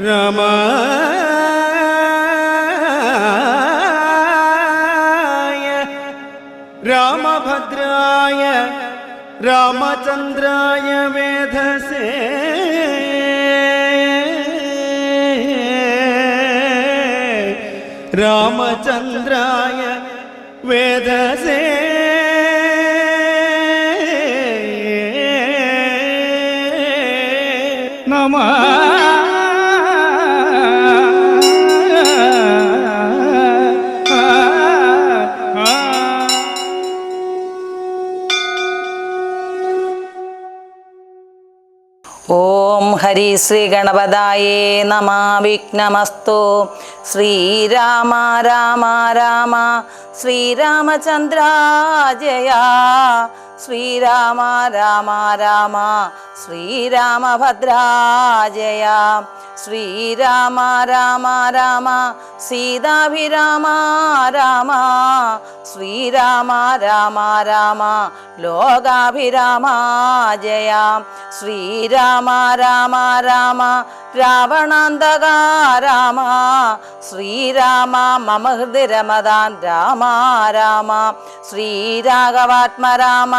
രാമായ രാമഭദ്രായ രാമചന്ദ്രായ വേധസേ രാമചന്ദ്രായ വേധസേ നമഃ. ഓം ഹരി ശ്രീ ഗണപതായേ നമഃ. വിഘ്നമസ്തു. ശ്രീരാമ രാമ രാമ ശ്രീരാമചന്ദ്ര ജയ. ശ്രീരാമ രാമ രാമ ശ്രീരാമഭദ്രാ ജയ. ശ്രീരാമ രാമ രാമ സീതാഭിരാമ രാമ. ശ്രീരാമ രാമ രാമ ലോകാഭിരാമ ജയ. ശ്രീരാമ രാമ രാമ രാവണാന്തക രാമ. ശ്രീരാമ മമ ഹൃദി രമതാൻ രാമ രാമ. ശ്രീരാഘവാത്മ രാമ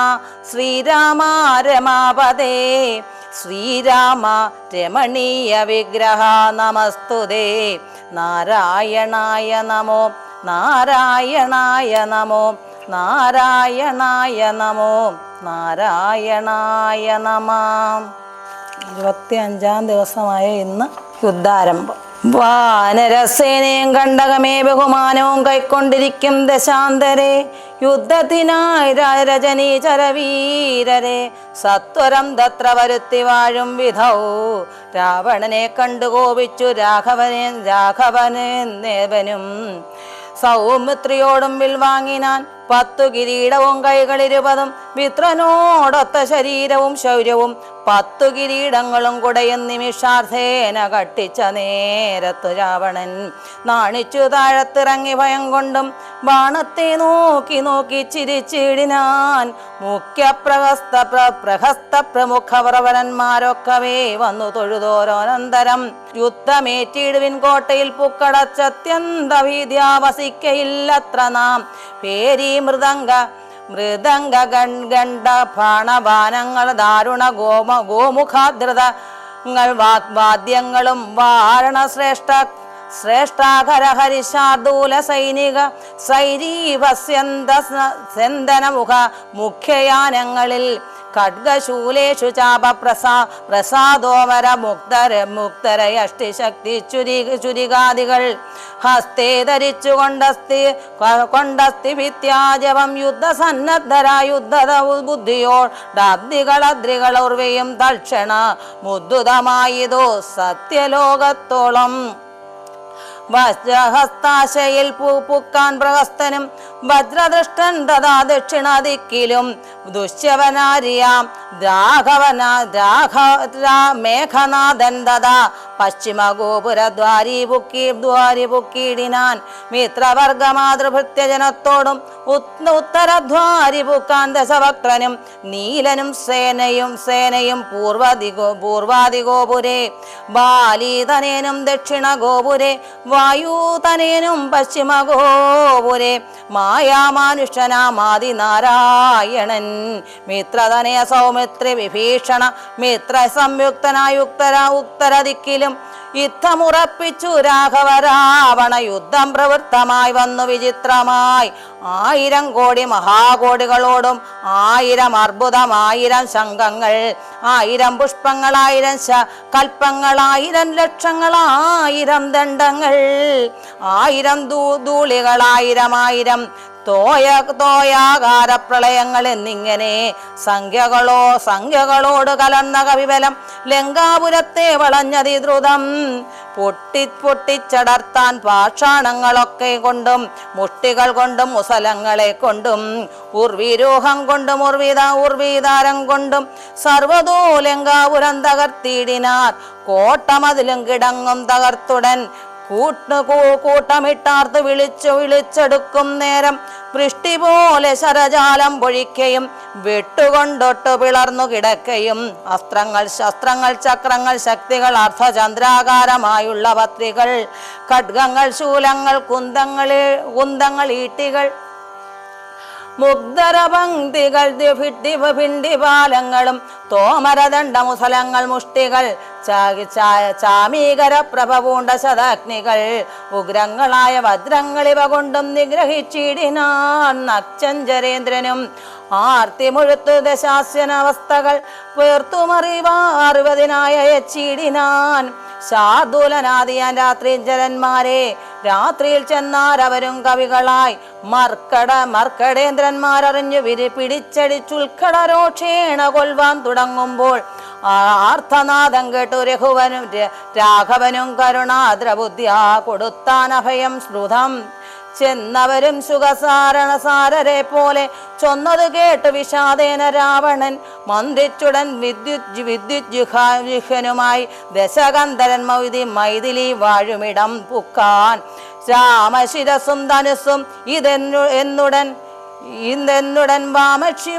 ശ്രീരാമ രമാപദേ. ശ്രീരാമ രമണീയ വിഗ്രഹ നമസ്തുതേ. നാരായണായ നമോ നാരായണായ നമോ നാരായണായ നമോ നാരായണായ നമഃ. 25-ാം ദിവസമായ ഇന്ന് യുദ്ധാരംഭം. വാനരസേനയും കണ്ടകമേ ബഹുമാനവും കൈക്കൊണ്ടിരിക്കും ദശാന്തരെ. യുദ്ധത്തിനായി രജനീചരവീരരെ സത്വരം തത്ര വരുത്തി വാഴും വിധൗ. രാവണനെ കണ്ടു കോപിച്ചു രാഘവനേവനും. സൗമിത്രിയോടും വിൽവാങ്ങിനാൻ 10 കിരീടവും കൈകളിരുപതും. മിത്രനോടൊത്ത ശരീരവും ശൗര്യവും 10 കിരീടങ്ങളും കുടയും നിമിഷാർത്ഥേന കട്ടിച്ച നേരത്തു രാവണൻ നാണിച്ചു താഴത്തിറങ്ങി ഭയം കൊണ്ടും ബാണത്തെ നോക്കി നോക്കി ചിരിച്ചിടിനാൻ. പ്രഹസ്ത പ്രമുഖ പ്രവരന്മാരൊക്കവേ വന്നു തൊഴുതോരോനന്തരം. യുദ്ധമേറ്റിടുവിൻ കോട്ടയിൽ പുക്കടച്ചത്യന്ത ഭീത്യാവസിക്കയില്ലത്ര നാം. പേരി മൃദംഗ ഗണ്ഡ ബാണബാനങ്ങൾ ദാരുണ ഗോമുഖാദ്രതങ്ങൾ വാദ്യങ്ങളും വാരണ ശ്രേഷ്ഠാഖര ഹരിശാർദൂല സൈനിക സൈരീവസ്യന്തനമുഖ മുഖ്യയാനങ്ങളിൽ ഖഡ്ഗശൂലേഷു ചാപ പ്രസാദോമര മുക്തരയഷ്ടിശക്തി ചുരികാദികൾ ഹസ്തേ ധരിച്ചു കൊണ്ടസ്തി ഭിത്യാജവം. യുദ്ധസന്നദ്ധരായുദ്ധ ബുദ്ധിയോടദ്രികളദ്രികളോർവയും തൽക്ഷണ മുദ്ദുതമായതോ സത്യലോകത്തോളം. വജ്രഹസ്താശയിൽ പൂക്കാൻ പ്രഹസ്തനും വജ്രദൃഷ്ടൻ തഥാ ദക്ഷിണദിക്കിലും. ദുശ്യവനാരിയാം മേഘനാഥൻ തഥാ പശ്ചിമ ഗോപുരദ്വാരി പുക്കീടിനാൻ. മിത്രവർഗമാതൃഭൃത്യജനത്തോടും ഉത്തരദ്വാരി പുക്കാൻ ദശവക്ത്രനും നീലനും സേനയും പൂർവാദിഗോപുരേ. ബാലീതനേനും ദക്ഷിണ ഗോപുരേ. വായുതനേനും പശ്ചിമ ഗോപുരേ. മായാമാനുഷനാമാദിനാരായണൻ മിത്രതനയ സൗമിത്രി വിഭീഷണ മിത്ര സംയുക്തനായുക്തരദിക്കിലും. യുദ്ധമുറപ്പിച്ചു രാഘവ രാവണ യുദ്ധം പ്രവൃത്തമായി വന്നു വിചിത്രമായി. 1000 കോടി മഹാകോടികളോടും 1000 അർബുദം 1000 ശംഖങ്ങൾ 1000 പുഷ്പങ്ങൾ 1000 കൽപ്പങ്ങൾ 1000 ലക്ഷങ്ങൾ 1000 ദണ്ഡങ്ങൾ 1000 ധൂളികൾ 1000 തോയാകാര പ്രളയങ്ങൾ എന്നിങ്ങനെ സംഖ്യകളോട് കലർന്ന കവിബലം ലങ്കാപുരത്തെ വളഞ്ഞതിദ്രുതം. പൊട്ടിച്ചടർത്താൻ പാഷാണങ്ങളൊക്കെ കൊണ്ടും മുഷ്ടികൾ കൊണ്ടും മുസലങ്ങളെ കൊണ്ടും ഉർവീരോഹം കൊണ്ടും ഉർവീതാരം കൊണ്ടും സർവതോ ലങ്കാപുരം തകർത്തിടിനാർ. കോട്ടമതിലും കിടങ്ങും തകർത്തുടൻ കൂട്ടമിട്ടാർത്ത് വിളിച്ചെടുക്കും നേരം വൃഷ്ടി പോലെ ശരജാലം പൊഴിക്കയും വെട്ടുകൊണ്ടൊട്ടു പിളർന്നു കിടക്കയും അസ്ത്രങ്ങൾ ശസ്ത്രങ്ങൾ ചക്രങ്ങൾ ശക്തികൾ അർദ്ധചന്ദ്രാകാരമായുള്ള പത്രികൾ ഖഡ്ഗങ്ങൾ ശൂലങ്ങൾ കുന്തങ്ങൾ ഈട്ടികൾ മുഗ്ധരപംക്തികൾ ഭിണ്ടിപാലങ്ങളും തോമരദണ്ഡമുസലങ്ങൾ മുഷ്ടികൾ ചാമീകര പ്രഭ പൂണ്ട ശതാഗ്നികൾ ഉഗ്രങ്ങളായ വജ്രങ്ങളിവ കൊണ്ടും നിഗ്രഹിച്ചിടിനാൻ നക്ചഞ്ചരേന്ദ്രനും ആർത്തി മുഴുത്തു ദശാസ്യനവസ്ഥകൾ പേർത്തുമറിവാറുവതിനായ യച്ചിടിനാൻ ശാർദൂലനാദിയാൻ രാത്രിജലന്മാരെ രാത്രിയിൽ ചെന്നാരവരും കവികളായി മർക്കടേന്ദ്രന്മാരറിഞ്ഞു പിടിച്ചടിച്ചുൽക്കടരോക്ഷേണ കൊൽവാൻ തുടങ്ങുമ്പോൾ ആർത്തനാദം കേട്ടു രാഘവനും കരുണാദ്രബുദ്ധ്യാ കൊടുത്താൻ അഭയം സ്മൃതം ചെന്നവരും സുഖസാരണസാരരെ പോലെ ചൊന്നത് കേട്ട് വിഷാദേന രാവണൻ മന്ത്രിച്ചുടൻ വിദ്യുജ്ജുഹനുമായി ദശകന്ധരൻ മൈഥിലി വാഴുമിടം പുക്കാൻ രാമശിരസും ധനുസും ഇതെന്നുടൻ വാമാക്ഷി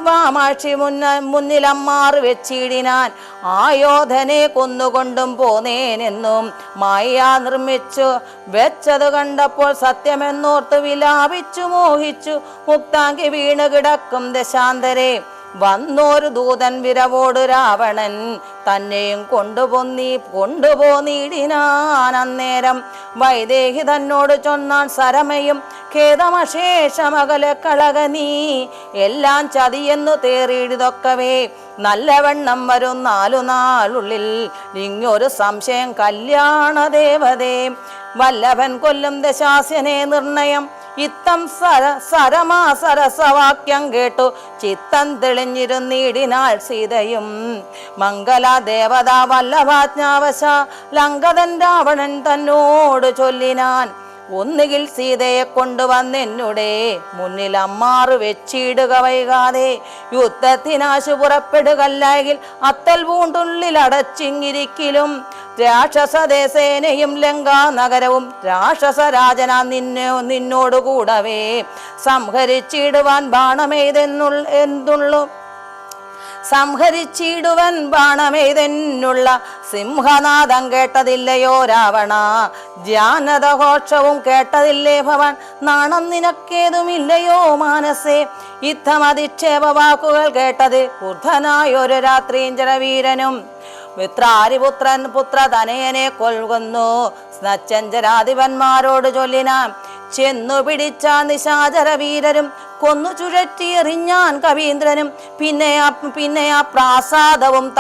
മുന്നിലമ്മാറ് വെച്ചിടിനാൻ ആയോധനെ കൊന്നുകൊണ്ടും പോന്നേനെന്നും മായ നിർമ്മിച്ചു വെച്ചത് കണ്ടപ്പോൾ സത്യമെന്നോർത്ത് വിലാപിച്ചു മോഹിച്ചു മുക്താങ്കി വീണ് കിടക്കും ദശാന്തരെ വന്നോരു ദൂതൻ വിരവോട് രാവണൻ തന്നെയും കൊണ്ടുപോന്നിടിനാൻ അന്നേരം വൈദേഹി തന്നോട് ചൊന്നാൻ സരമയും ഖേദമശേഷമകലെ കളക നീ എല്ലാം ചതിയെന്നു തേറിയിതൊക്കവേ നല്ലവണ്ണം വരും 4 നാളുള്ളിൽ ഇങ്ങൊരു സംശയം കല്യാണ ദേവതേ വല്ലഭൻ കൊല്ലും ദശാസ്യനെ നിർണയം ഇത്തം സരസവാക്യം കേട്ടു ചിത്തം തെളിഞ്ഞിരുന്നിടിനാൾ സീതയും മംഗല ദേവത വല്ലഭാജ്ഞാവശ ലങ്കതൻ രാവണൻ തന്നോട് ചൊല്ലിനാൻ ഒന്നുകിൽ സീതയെ കൊണ്ടുവന്നെന്നുടെ മുന്നിൽ അമ്മാറ് വെച്ചിടുക വൈകാതെ യുദ്ധത്തിനാശു പുറപ്പെടുകല്ലെങ്കിൽ അത്തൽ പൂണ്ടുള്ളിൽ അടച്ചിങ്ങിരിക്കലും രാക്ഷസദേശേനയും ലങ്കാ നഗരവും രാക്ഷസരാജന നിന്നോടുകൂടവേ സംഹരിച്ചിടുവാൻ ബാണമെയ്തെന്നുള്ള സിംഹനാദം കേട്ടതില്ലയോ രാവണ ധ്യാനതഘോഷവും കേട്ടതില്ലേ ഭവൻ നാണം നിനക്കേതുമില്ലയോ മാനസേ യുദ്ധമധിക്ഷേപ വാക്കുകൾ കേട്ടത് ക്രുദ്ധനായൊരു രാത്രീഞ്ചരവീരനും പുത്രതനയനെ കൊൽകുന്നു നച്ചഞ്ചരാധിപന്മാരോട് ചൊല്ലിനാൻ ചെന്നു പിടിച്ച നിശാചര വീരരും കൊന്നു ചുഴറ്റിയെറിഞ്ഞാൻ കവീന്ദ്രനും പിന്നെ ആ പ്രാസാദവും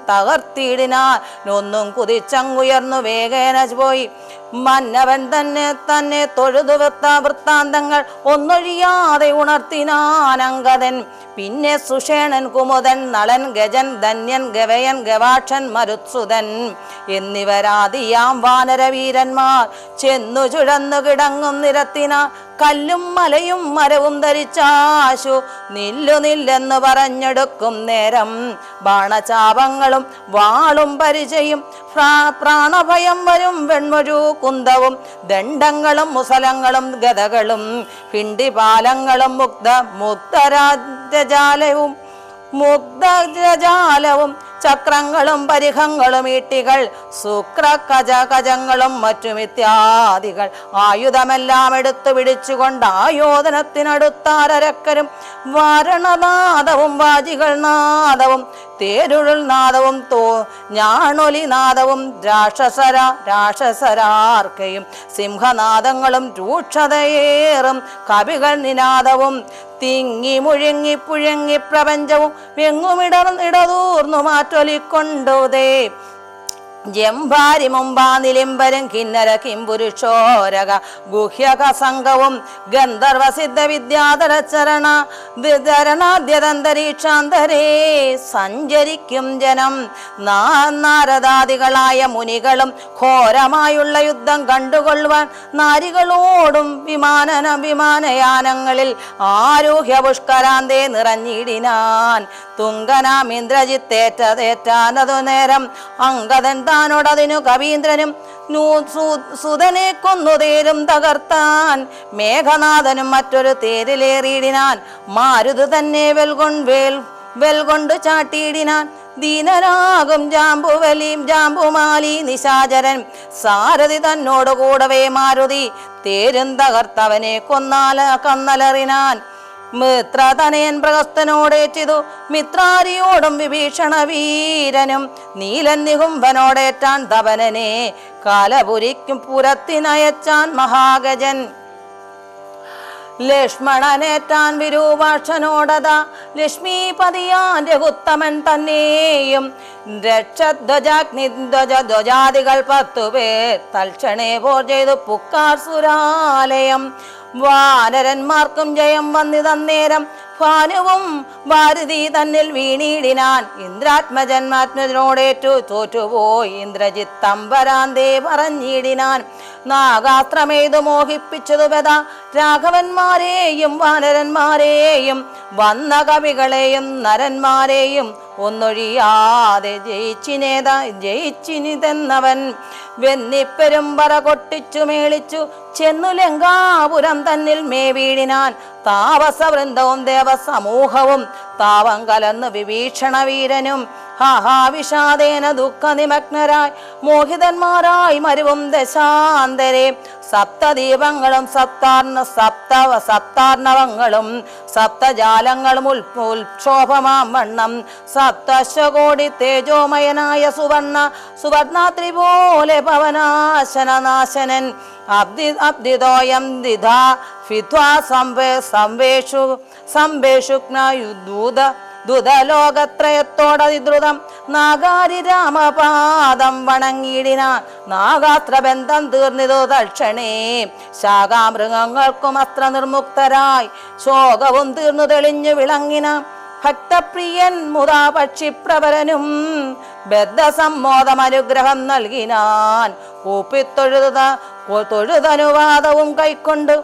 തകർത്തിടിനാൻ ഒന്നും കുതിച്ചങ്ങുയർന്നു വേഗേന പോയി മന്നവൻ തന്നെ തൊഴുതു വൃത്താന്തങ്ങൾ ഒന്നൊഴിയാതെ ഉണർത്തിനാൻ അങ്കദൻ പിന്നെ സുഷേണൻ കുമുദൻ നളൻ ഗജൻ ധന്യൻ ഗവയൻ ഗവാക്ഷൻ മരുത്സുതൻ എന്നിവരാദിയാം വാനരവീരന്മാർ ചെന്നു ചുഴന്നു കിടങ്ങും നിരത്തിന കല്ലും മലയും മരവും ധരിച്ചാശു നില്ലെന്ന് പറഞ്ഞെടുക്കും നേരം ബാണചാപങ്ങളും വാളും പരിചയും പ്രാണഭയം വരും വെൺമൊഴു കുന്തവും ദണ്ഡങ്ങളും മുസലങ്ങളും ഗദകളും ഹിണ്ടിപാലങ്ങളും മുഗ്ധജാലവും ചക്രങ്ങളും പരിഹങ്ങളും ഈട്ടികൾ ശുക്രകജങ്ങളും മറ്റുമിത്യാദികൾ ആയുധമെല്ലാം എടുത്തു പിടിച്ചുകൊണ്ട് ആയോധനത്തിനടുത്താരക്കരും വാരണനാദവും വാജികൾ നാദവും തേരുരുൾ നാദവും ഞാണൊലി നാദവും രാക്ഷസരാർക്കയും സിംഹനാദങ്ങളും രൂക്ഷതയേറും കവികൾ നിനാദവും തിങ്ങി മുഴുങ്ങി പുഴങ്ങി പ്രപഞ്ചവും എങ്ങുമിടതൂർന്നു മാറ്റൊലിക്കൊണ്ടുതേ ജംഭാരി മുമ്പാ നിലിംബരും കിന്നര കിംപുരുഷോരക ഗുഹ്യക സംഘവും ഗന്ധർവസിദ്ധ വിദ്യാധരചരണാദ്യതന്തരീക്ഷാന്തരേ സഞ്ചരിക്കും ജനം നാരദാദികളായ മുനികളും ഘോരമായുള്ള യുദ്ധം കണ്ടുകൊള്ളുവാൻ നാരികളോടും വിമാനയാനങ്ങളിൽ ആരോഹ്യ പുഷ്കരാന്തേ നിറഞ്ഞിടിനാൻ തുങ്കനാം ഇന്ദ്രജിത്തേറ്റതേറ്റാനതു നേരം അങ്കദൻ താനോടതിനു കവീന്ദ്രനും സുതനെ കൊന്നു തേരും തകർത്താൻ. മേഘനാഥനും മറ്റൊരു തേരിലേറിയിടിനാൻ. മാരുത് തന്നെ വെൽകൊണ്ട് ചാട്ടിയിടിനാൻ. ദീനരാകും ജാമ്പുമാലി നിശാചരൻ. സാരഥി തന്നോട് കൂടവേ മാരുതി തേരും തകർത്തവനെ കന്നലറിനാൻ. മിത്രതനയൻ പ്രഹസ്തനോടേറ്റിതു മിത്രാരിയോടും വിഭീഷണ വീരനും. നീലൻ നികുംഭനോടേറ്റാൻ ധവനനെ കാലപുരിക്കും പുരത്തിനയച്ചാൻ മഹാഗജൻ. ലക്ഷ്മണനേറ്റാൻ വിരൂപാക്ഷനോടതാ ലക്ഷ്മീപതിയാൻ രഘുത്തമൻ തന്നെയും. ധ്വജാദികൾ 10 പേർ തൽക്ഷണേ പോർ ചെയ്തു പുക്കാർ സുരാലയം. വാനരന്മാർക്കും ജയം വന്നിതന്നേരം ഭാനുവും ഭാരതി തന്നിൽ വീണിടിനാൻ. ഇന്ദ്രാത്മജന്മാത്മജനോടേറ്റു തോറ്റുപോയി ഇന്ദ്രജിത്തമ്പരാന്തേ പറഞ്ഞിടിനാൻ. നാഗാസ്ത്രമേതു മോഹിപ്പിച്ചതു ബദ രാഘവന്മാരെയും വാനരന്മാരെയും വന്ന കവികളെയും നരന്മാരെയും ഒന്നൊഴിയാതെ ജയിച്ചിനിതെന്നവൻ. വെന്നിപ്പെരുമ്പറ കൊട്ടിച്ചു മേളിച്ചു ചെന്നു ലങ്കാപുരം തന്നിൽ മേവീടിനാൻ. താപസവൃന്ദവും ദേവസമൂഹവും താപം കലർന്നു വിഭീഷണ വീരനും ഹാഹാവിഷാദേന ദുഃഖനിമഗ്നരായി മോഹിതന്മാരായി മരുവും ദശാന്തരെ. സപ്തദീപങ്ങളും സപ്താർണവങ്ങളും സപ്തജാലങ്ങളും ഉൽക്ഷോഭമാം വണ്ണം സപ്തശകോടി തേജോമയനായ സുവർണാത്രി പോലെ പവനാശനനാശനൻ. അബ്ദിദോയം ദിധാ ഫിത്വാ ദുതലോകത്രയത്തോടതിദ്രുതം നാഗാരി രാമപാദം വണങ്ങിയിടിനാൻ. നാഗാസ്ത്രബന്ധം തീർന്നിതു തൽക്ഷണേ ശാഖാമൃഗങ്ങൾക്കും അസ്ത്ര നിർമുക്തരായി ശോകവും തീർന്നു തെളിഞ്ഞു വിളങ്ങിന. ഭക്തപ്രിയൻ മുതാ പക്ഷിപ്രവരനും ബദ്ധസമ്മോദം അനുഗ്രഹം നൽകിനാൻ. തൊഴുതനുവാദവും കൈക്കൊണ്ട്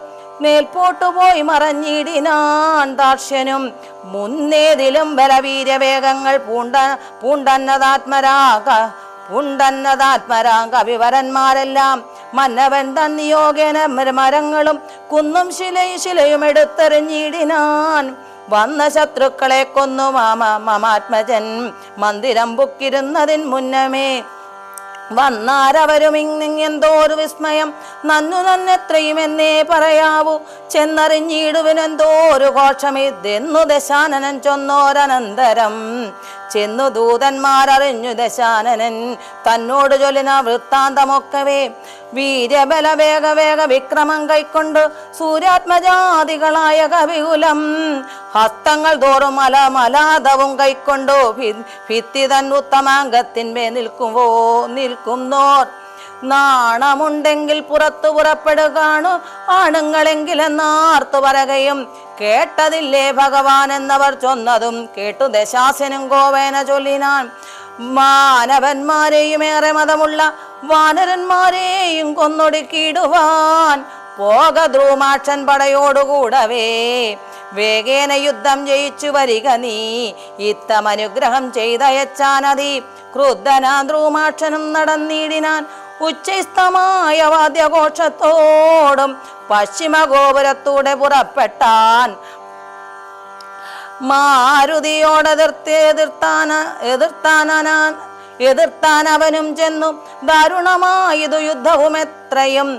മേൽപോട്ടുപോയി മറഞ്ഞിടിനാൻ ദാർശ്യനും. മുന്നേതിലും ബലവീര്യവേഗങ്ങൾ പൂണ്ടന്നതാത്മരാ കവിവരന്മാരെല്ലാം മന്നവൻ തന്നിയോഗേന മരങ്ങളും കുന്നും ശിലയും എടുത്തെറിഞ്ഞിടിനാൻ. വന്ന ശത്രുക്കളെ കൊന്നു മമാത്മജൻ മന്ദിരം പുക്കിരുന്നതിൻ മുന്നമേ. വന്നാരവരും ഇങ്ങെന്തോരു വിസ്മയം നന്നെത്രയും എന്നേ പറയാവൂ. ചെന്നറിഞ്ഞിടുവിനെന്തോരു ഘോഷമിതെന്നു ദശാനനൻ ചൊന്നോരനന്തരം. ചെന്നു ദൂതന്മാരറിഞ്ഞു ദശാനനൻ തന്നോട് ചൊല്ലിന വൃത്താന്തമൊക്കവേ. വീര്യബലവേഗ വിക്രമം കൈക്കൊണ്ട് സൂര്യാത്മജാതികളായ കവികുലം ഹസ്തങ്ങൾ തോറും മലാദവും കൈക്കൊണ്ടു ഭിത്തി തൻ ഉത്തമാംഗത്തിന്മേ നിൽക്കുന്നോർ. നാണമുണ്ടെങ്കിൽ പുറപ്പെടുകാണു ആണുങ്ങളെങ്കിലെന്നാർത്തു പറകയും കേട്ടതില്ലേ ഭഗവാൻ എന്നവർ ചൊന്നതും കേട്ടു ദശാസനും ഗോവേന ചൊല്ലിനാൻ. മാനവന്മാരെയും ഏറെ മതമുള്ള വാനരന്മാരെയും കൊന്നൊടുക്കിയിടുവാൻ പോക ദ്രുമാക്ഷൻ പടയോടുകൂടവേ. വേഗേന യുദ്ധം ജയിച്ചു വരിക നീ ഇത്തമനുഗ്രഹം ചെയ്തയച്ചാനതി. ക്രുദ്ധനാ ദ്രുമാക്ഷനും നടന്നിടിനാൻ ഉച്ചസ്ഥമായ വാദ്യഘോഷത്തോടും പശ്ചിമ ഗോപുരത്തൂടെ പുറപ്പെട്ടാൻ. മാരുതിയോടെതിർത്താൻ അവനും ചെന്നു. ദാരുണമായതു യുദ്ധവും എത്രയും.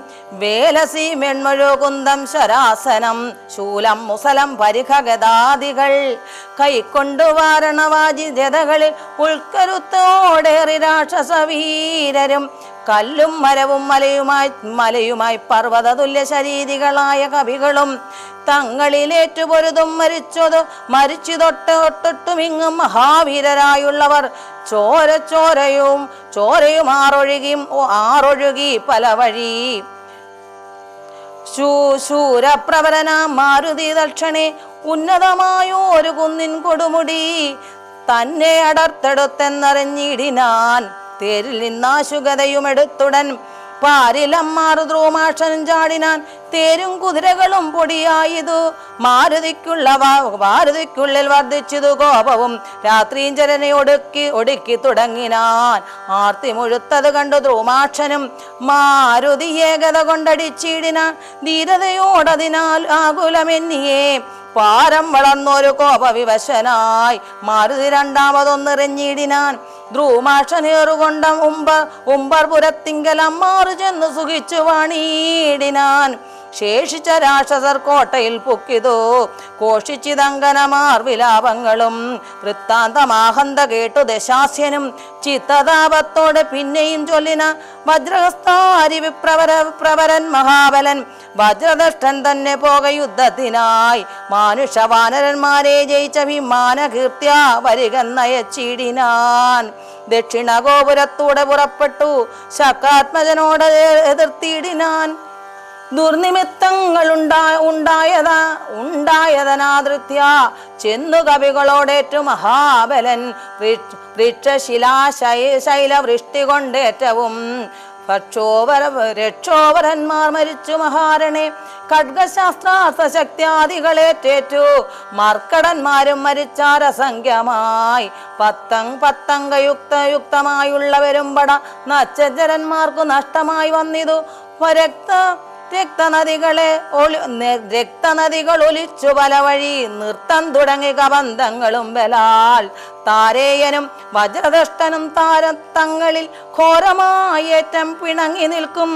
വേലസി മെൺമഴുകുന്തം ശരാസനം ശൂലം മുസലം പരിഖഗദാദികൾ കൈക്കൊണ്ടു വാരണവാജി ജതകളിൽ ഉൾക്കരുത്തോടേറി രാക്ഷസവീരരും കല്ലും മരവും മലയുമായി പർവ്വതതുല്യ ശരീരികളായ കവികളും തങ്ങളിലേറ്റുപൊരുതും മരിച്ചു തൊട്ടുമിങ്ങും മഹാവീരരായുള്ളവർ ചോരയും ആറൊഴുകി പല വഴി. ശൂരപ്രവരനാം മാരുതി ദക്ഷണേ ഉന്നതമായോരു കുന്നിൻ കൊടുമുടി തന്നെ അടർത്തെടുത്തെന്നറിഞ്ഞിടിനാൻ. തേരിൽ നിന്നാശുഗതയുമെടുത്തുടൻ പാരിലമ്മാറു ദ്രോമാക്ഷനും ചാടിനാൻ തേരും കുതിരകളും പൊടിയായതു മാരുതിക്കുള്ളിൽ വർദ്ധിച്ചതു കോപവും രാത്രിയും ചരനെ ഒടുക്കി തുടങ്ങിനാൻ ആർത്തി മുഴുത്തത് കണ്ടു ദ്രോമാക്ഷനും മാരുതി ഏകത കൊണ്ടടിച്ചിടിനാൻ ധീരതയോടതിനാൽ ആകുലമെന്നിയേ പാരം വളർന്നൊരു കോപവിവശനായി മാരുതി രണ്ടാമതൊന്നെറിഞ്ഞിടിനാൻ ദ്രൂമാക്ഷനേറുകൊണ്ട ഉമ്പർപുരത്തിങ്കലമ്മാറു ചെന്ന് സുഖിച്ചു വാണിയിടിനാൻ ശേഷിച്ച രാക്ഷസർ കോട്ടയിൽ പൊക്കിതോ കോഷിച്ചിതങ്കനമാർ വിലാപങ്ങളും വൃത്താന്തമാഹന്ത കേട്ടു ദശാസ്യനും ചിത്തതാപത്തോടെ പിന്നെയും ചൊല്ലിന വജ്രഹസ്താരി പ്രവരൻ മഹാബലൻ വജ്രദഷ്ടൻ തന്നെ പോക യുദ്ധത്തിനായി മാനുഷവാനരന്മാരെ ജയിച്ച വിമാന കീർത്തിയ വരികന്നയച്ചിടിനാൻ ദക്ഷിണ ഗോപുരത്തൂടെ പുറപ്പെട്ടു ശകാത്മജനോട് എതിർത്തിടിനാൻ ദുർനിമിത്തങ്ങൾ ഉണ്ടായതനാദൃത്യ ചെന്നു കവികളോടേറ്റു മഹാബലൻ ശൈലവൃഷ്ടി കൊണ്ടേറ്റവും രക്ഷോവരന്മാർ മരിച്ചു മഹാരണെ ഖഡ്ഗശാസ്ത്രാസ്ത്രശക്തിയാദികളേറ്റേറ്റു മർക്കടന്മാരും മരിച്ചാരസംഖ്യമായി പത്തങ്കയുക്തമായുള്ളവരും പട നച്ചജരന്മാർക്കു നഷ്ടമായി വന്നിതു രക്തനദികൾ ഒലിച്ചു പല വഴി നൃത്തം തുടങ്ങി കബന്ധങ്ങളും ബലാൽ താരേയനും വജ്രദഷ്ടനും താരത്തങ്ങളിൽ ഘോരമായേറ്റം പിണങ്ങി നിൽക്കും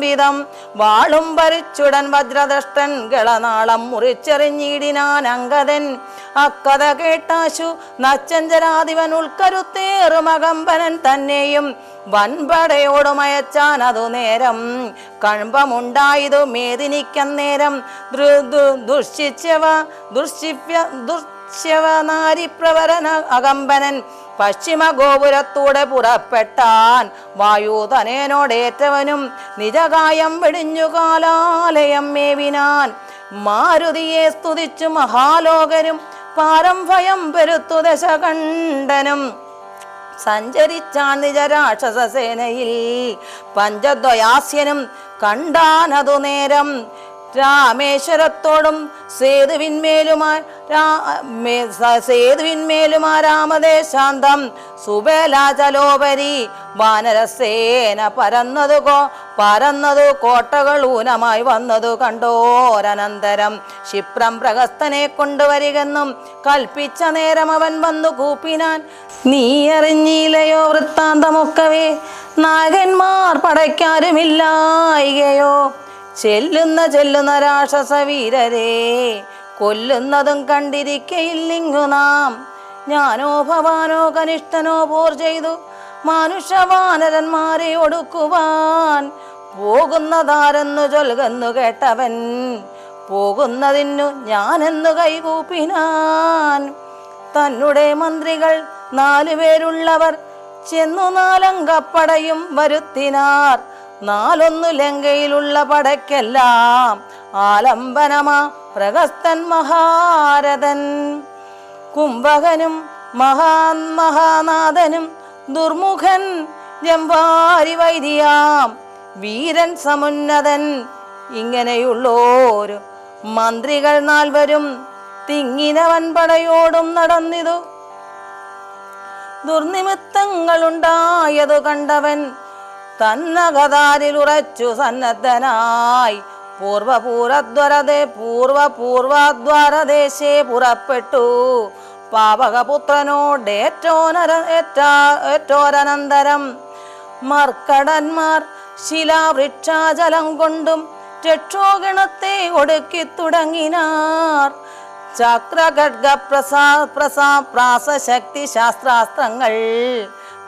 വിധം വാളും ഭരിച്ചുടൻ വജ്രദഷ്ടൻ ഗളനാളം മുറിച്ചെറിഞ്ഞിടിനാൻ അങ്കദൻ അക്കഥ കേട്ടാശു നച്ചഞ്ചരാധിപൻ ഉൾക്കരുത്തേറുമകമ്പനൻ തന്നെയും വൻപടയോടുമയച്ചാൻ അതു നേരം കഴമ്പമുണ്ടായതു മേദിനിക്കന്നേരം ദുർശിവനാരിപ്രവരന അകമ്പനൻ പശ്ചിമ ഗോപുരത്തൂടെ പുറപ്പെട്ടാൻ വായുധനേനോടേറ്റവനും നിജകായം വെടിഞ്ഞു കാലാലയം മേവിനാൻ മാരുതിയെ സ്തുതിച്ചു മഹാലോകരും പാരം ഭയം പെരുത്തു ദശകണ്ഠനും സഞ്ചരിച്ചാൻ നിജരാക്ഷസേനയിൽ പഞ്ചദ്വയാസ്യനും കണ്ടാനതു നേരം രാമേശ്വരത്തോടും സേതുവിന്മേലുമാ രാമദേശാന്തം സുബേലാചലോപരി വാനരസേന പരന്നതു കോട്ടകൾ ഊനമായി വന്നതു കണ്ടോരനന്തരം ക്ഷിപ്രം പ്രഹസ്തനെ കൊണ്ടുവരികെന്നും കൽപ്പിച്ച നേരം അവൻ വന്നു കൂപ്പിനാൻ നീ അറിഞ്ഞില്ലയോ വൃത്താന്തമൊക്കവേ നായകന്മാർ പടയ്ക്കാരുമില്ലായികയോ ചെല്ലുന്ന രാക്ഷസവീരരെ കൊല്ലുന്നതും കണ്ടിരിക്കയില്ലിങ്ങു നാം ഞാനോ ഭവാനോ കനിഷ്ഠനോ പോർ ചെയ്തു മാനുഷവാനരന്മാരെ ഒടുക്കുവാൻ പോകുന്നതാരെന്നു ചൊൽകെന്നു കേട്ടവൻ പോകുന്നതിനു ഞാനെന്നു കൈകൂപ്പിനാൻ തന്നെ മന്ത്രികൾ 4 പേരുള്ളവർ ചെന്നു 4 അംഗപ്പടയും വരുത്തിനാർ 4 ലങ്കയിലുള്ള പടയ്ക്കെല്ലാം ആലംബനമാ പ്രഹസ്തൻ മഹാരഥൻ കുംഭകനും മഹാനാഥനും ദുർമുഖൻ ജംഭാരി വൈദിയാം വീരൻ സമുന്നതൻ ഇങ്ങനെയുള്ളോരു മന്ത്രികൾ 4 തിങ്ങിന വൻപടയോടും നടന്നിതു ദുർനിമിത്തങ്ങളുണ്ടായതു കണ്ടവൻ തന്നകതാരിലുറച്ചു സന്നദ്ധനായി പൂർവപൂർവദ്വാരദേശേ പുറപ്പെട്ടു പാവകപുത്രനോടേറ്റോരനന്തരം മർക്കടന്മാർ ശിലാവൃക്ഷാചലം കൊണ്ടും രക്ഷോഗണത്തെ ഒടുക്കി തുടങ്ങിനാർ ചക്രഖഡ്ഗ പ്രാസശക്തി ശാസ്ത്രാസ്ത്രങ്ങൾ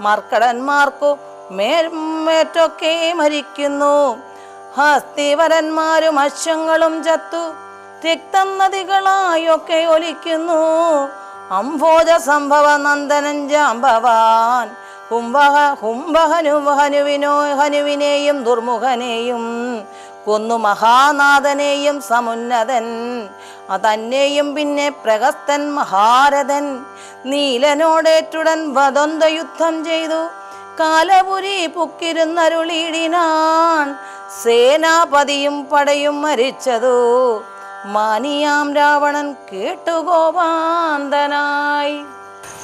മർക്കടന്മാർക്കു മേറ്റൊക്കെ മരിക്കുന്നു ഹസ്തിവരന്മാരും അശ്വങ്ങളും ചത്തു രക്തം നദികളായൊക്കെ ഒലിക്കുന്നു അംഭോജ സംഭവ നന്ദനൻ ജാമ്പവാൻ ഹനുവിനെയും ദുർമുഖനെയും കൊന്നു മഹാനാഥനെയും സമുന്നതൻ അതന്നെയും പിന്നെ പ്രഹസ്തൻ മഹാരഥൻ നീലനോടേറ്റുടൻ വദന്ത യുദ്ധം ചെയ്തു കാലപുരി പുക്കിരുന്നരുളിടിനാൻ. സേനാപതിയും പടയും മരിച്ചതു മാനിയാം രാവണൻ കേട്ടുകോപാന്തനായി.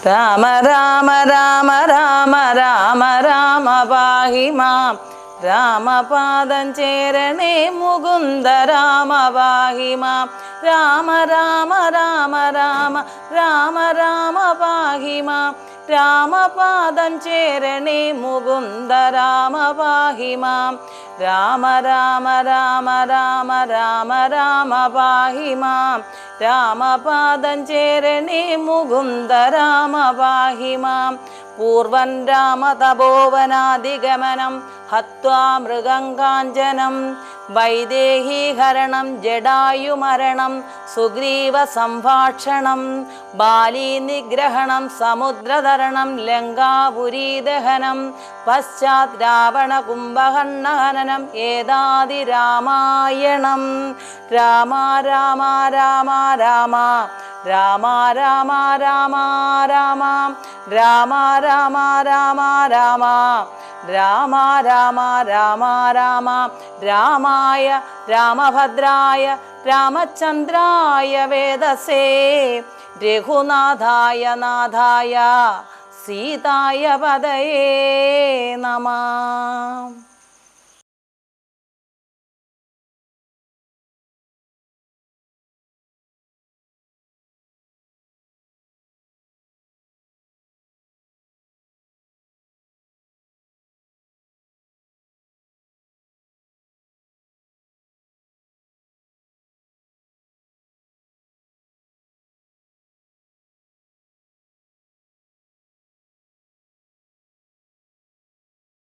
രാമ രാമ രാമ രാമ രാമ രാമ പാഹി മാം. രാമപാദം ചേരണേ മുകുന്ദ രാമ പാഹി മാം. രാമ രാമ രാമ രാമ രാമ രാമ പാഹി മാം. രാമപാദം ചേരണേ മുകുന്ദ രാമ പാഹി മാം. രാമ രാമ രാമ രാമ രാമ രാമ പാഹി മാം. രാമപാദം ചേരണേ മുകുന്ദ രാമ പാഹി മാം. പൂർവൻ രാമതപോവനാദിഗമനം ഹത്വാ മൃഗങ്കാഞ്ചനം. വൈദേഹീഹരണം ജടായുമരണം സുഗ്രീവ സംഭാഷണം. ബാലീനിഗ്രഹണം സമുദ്രതരണം ലങ്കാപുരീദഹനം. പശ്ചാത് രാവണ കുംഭകർണഹനനം ഏതാദി രാമായണം. രാമ രാമ രാമ രാമ രാമ രാമ രാമ രാമ രാമ രാമ രാമ രാമ രാമ രാമ രാമ രാമ. രാമായ രാമഭദ്രായ രാമചന്ദ്രായ വേദസേ. രഘുനാഥായ നാഥായ സീതായ പദയേ നമഃ.